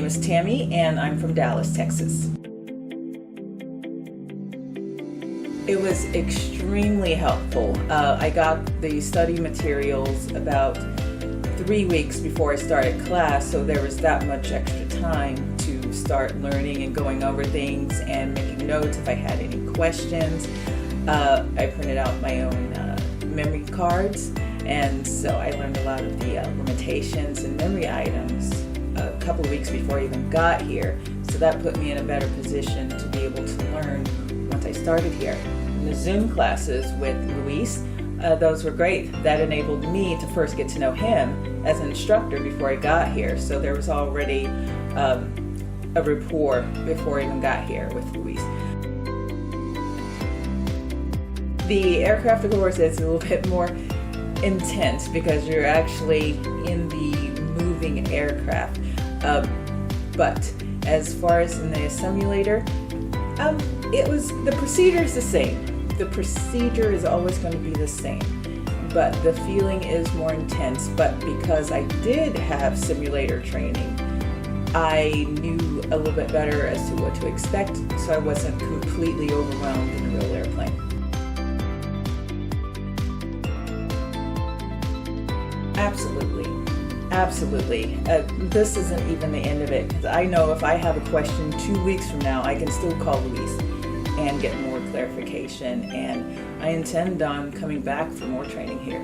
is Tammy and I'm from Dallas, Texas. It was extremely helpful. I got the study materials about 3 weeks before I started class, so there was that much extra time to start learning and going over things and making notes if I had any questions. I printed out my own memory cards, and so I learned a lot of the limitations and memory items a couple of weeks before I even got here. So that put me in a better position to be able to learn once I started here. And the Zoom classes with Luis, those were great. That enabled me to first get to know him as an instructor before I got here. So there was already a rapport before I even got here with Luis. The aircraft course is a little bit more intense because you're actually in the moving aircraft. But as far as in the simulator, the procedure is the same. The procedure is always going to be the same, but the feeling is more intense. But because I did have simulator training, I knew a little bit better as to what to expect, so I wasn't completely overwhelmed in a real airplane. Absolutely. This isn't even the end of it, because I know if I have a question 2 weeks from now, I can still call Luis and get more clarification, and I intend on coming back for more training here.